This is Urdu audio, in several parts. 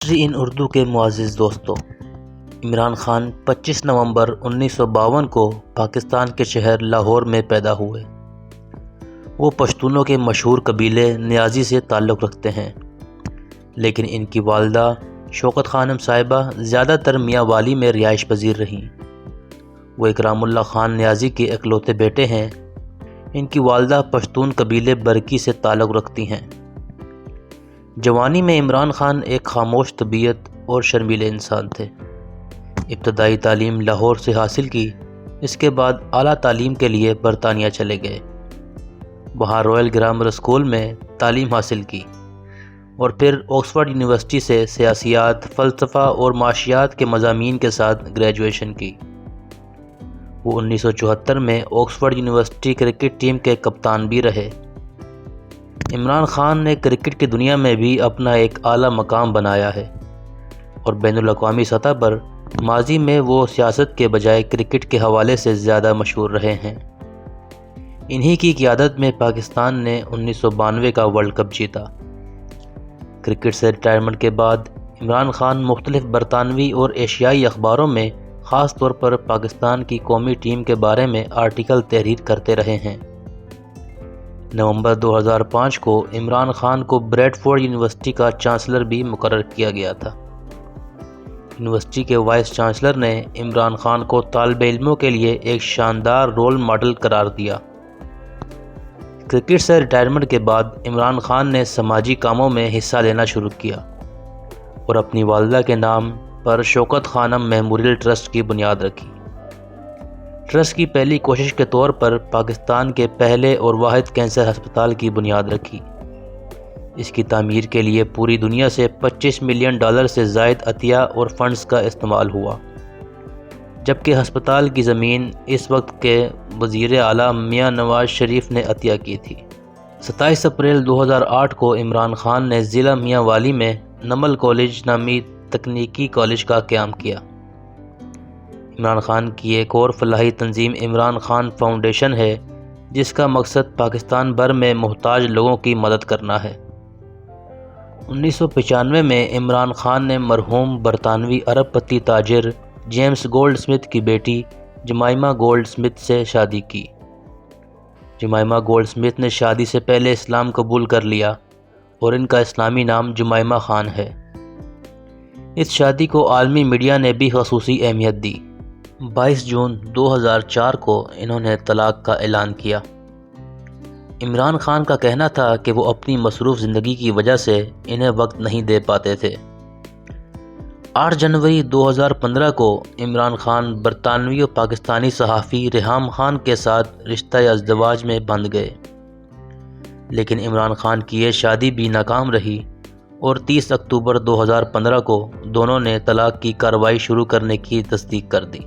ہسٹری ان اردو کے معزز دوستوں، عمران خان 25 نومبر 1952 کو پاکستان کے شہر لاہور میں پیدا ہوئے۔ وہ پشتونوں کے مشہور قبیلے نیازی سے تعلق رکھتے ہیں، لیکن ان کی والدہ شوکت خانم صاحبہ زیادہ تر میاں والی میں رہائش پذیر رہیں۔ وہ اکرام اللہ خان نیازی کے اکلوتے بیٹے ہیں۔ ان کی والدہ پشتون قبیلے برکی سے تعلق رکھتی ہیں۔ جوانی میں عمران خان ایک خاموش طبیعت اور شرمیلے انسان تھے۔ ابتدائی تعلیم لاہور سے حاصل کی، اس کے بعد اعلیٰ تعلیم کے لیے برطانیہ چلے گئے۔ وہاں رائل گرامر اسکول میں تعلیم حاصل کی اور پھر آکسفورڈ یونیورسٹی سے سیاسیات، فلسفہ اور معاشیات کے مضامین کے ساتھ گریجویشن کی۔ وہ 1974 میں آکسفورڈ یونیورسٹی کرکٹ ٹیم کے کپتان بھی رہے۔ عمران خان نے کرکٹ کی دنیا میں بھی اپنا ایک اعلیٰ مقام بنایا ہے اور بین الاقوامی سطح پر ماضی میں وہ سیاست کے بجائے کرکٹ کے حوالے سے زیادہ مشہور رہے ہیں۔ انہی کی قیادت میں پاکستان نے 1992 کا ورلڈ کپ جیتا۔ کرکٹ سے ریٹائرمنٹ کے بعد عمران خان مختلف برطانوی اور ایشیائی اخباروں میں خاص طور پر پاکستان کی قومی ٹیم کے بارے میں آرٹیکل تحریر کرتے رہے ہیں۔ نومبر 2005 کو عمران خان کو بریڈ فورڈ یونیورسٹی کا چانسلر بھی مقرر کیا گیا تھا۔ یونیورسٹی کے وائس چانسلر نے عمران خان کو طالب علموں کے لیے ایک شاندار رول ماڈل قرار دیا۔ کرکٹ سے ریٹائرمنٹ کے بعد عمران خان نے سماجی کاموں میں حصہ لینا شروع کیا اور اپنی والدہ کے نام پر شوکت خانم میموریل ٹرسٹ کی بنیاد رکھی۔ ٹرسٹ کی پہلی کوشش کے طور پر پاکستان کے پہلے اور واحد کینسر ہسپتال کی بنیاد رکھی۔ اس کی تعمیر کے لیے پوری دنیا سے $25 ملین سے زائد عطیہ اور فنڈز کا استعمال ہوا، جبکہ ہسپتال کی زمین اس وقت کے وزیر اعلیٰ میاں نواز شریف نے عطیہ کی تھی۔ 27 اپریل 2008 کو عمران خان نے ضلع میاں والی میں نمل کالج نامی تکنیکی کالج کا قیام کیا۔ عمران خان کی ایک اور فلاحی تنظیم عمران خان فاؤنڈیشن ہے، جس کا مقصد پاکستان بھر میں محتاج لوگوں کی مدد کرنا ہے۔ 1995 میں عمران خان نے مرحوم برطانوی ارب پتی تاجر جیمز گولڈ سمتھ کی بیٹی جمائمہ گولڈ سمتھ سے شادی کی۔ جمائمہ گولڈ سمتھ نے شادی سے پہلے اسلام قبول کر لیا اور ان کا اسلامی نام جمائمہ خان ہے۔ اس شادی کو عالمی میڈیا نے بھی خصوصی اہمیت دی۔ 22 جون 2004 کو انہوں نے طلاق کا اعلان کیا۔ عمران خان کا کہنا تھا کہ وہ اپنی مصروف زندگی کی وجہ سے انہیں وقت نہیں دے پاتے تھے۔ 8 جنوری 2015 کو عمران خان برطانوی و پاکستانی صحافی ریحام خان کے ساتھ رشتہ ازدواج میں بندھ گئے، لیکن عمران خان کی یہ شادی بھی ناکام رہی اور 30 اکتوبر 2015 کو دونوں نے طلاق کی کارروائی شروع کرنے کی تصدیق کر دی۔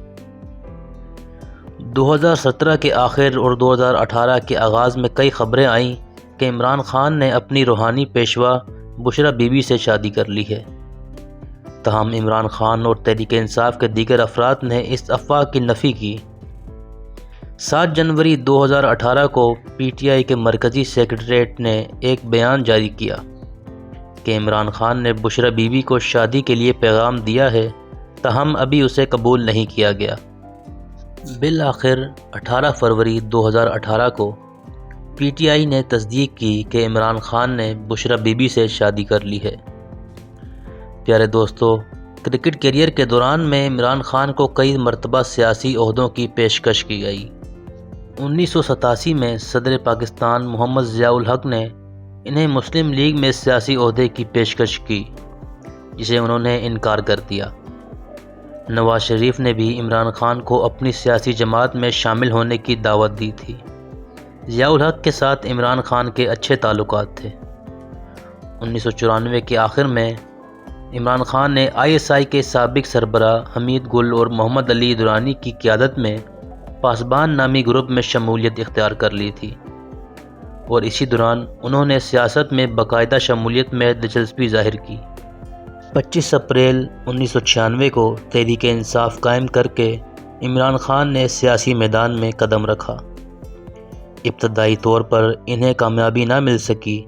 2017 کے آخر اور 2018 کے آغاز میں کئی خبریں آئیں کہ عمران خان نے اپنی روحانی پیشوا بشرا بی بی سے شادی کر لی ہے۔ تاہم عمران خان اور تحریک انصاف کے دیگر افراد نے اس افواہ کی نفی کی۔ 7 جنوری 2018 کو پی ٹی آئی کے مرکزی سیکریٹریٹ نے ایک بیان جاری کیا کہ عمران خان نے بشرا بی بی کو شادی کے لیے پیغام دیا ہے، تاہم ابھی اسے قبول نہیں کیا گیا۔ بالآخر 18 فروری 2018 کو پی ٹی آئی نے تصدیق کی کہ عمران خان نے بشرا بی بی سے شادی کر لی ہے۔ پیارے دوستو، کرکٹ کیریئر کے دوران میں عمران خان کو کئی مرتبہ سیاسی عہدوں کی پیشکش کی گئی۔ 1987 میں صدر پاکستان محمد ضیاء الحق نے انہیں مسلم لیگ میں سیاسی عہدے کی پیشکش کی، جسے انہوں نے انکار کر دیا۔ نواز شریف نے بھی عمران خان کو اپنی سیاسی جماعت میں شامل ہونے کی دعوت دی تھی۔ ضیاء الحق کے ساتھ عمران خان کے اچھے تعلقات تھے۔ 1994 کے آخر میں عمران خان نے ISI کے سابق سربراہ حمید گل اور محمد علی درانی کی قیادت میں پاسبان نامی گروپ میں شمولیت اختیار کر لی تھی اور اسی دوران انہوں نے سیاست میں باقاعدہ شمولیت میں دلچسپی ظاہر کی۔ 25 اپریل 1996 کو تحریک انصاف قائم کر کے عمران خان نے سیاسی میدان میں قدم رکھا۔ ابتدائی طور پر انہیں کامیابی نہ مل سکی،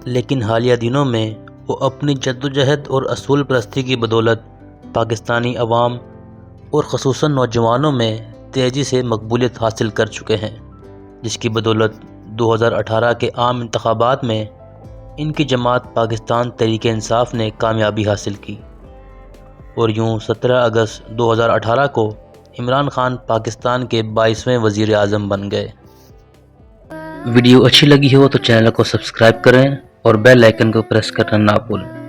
لیکن حالیہ دنوں میں وہ اپنی جدوجہد اور اصول پرستی کی بدولت پاکستانی عوام اور خصوصاً نوجوانوں میں تیزی سے مقبولیت حاصل کر چکے ہیں، جس کی بدولت 2018 کے عام انتخابات میں ان کی جماعت پاکستان تحریک انصاف نے کامیابی حاصل کی، اور یوں 17 اگست 2018 کو عمران خان پاکستان کے 22ویں وزیر اعظم بن گئے۔ ویڈیو اچھی لگی ہو تو چینل کو سبسکرائب کریں اور بیل آئیکن کو پریس کرنا نہ بھولیں۔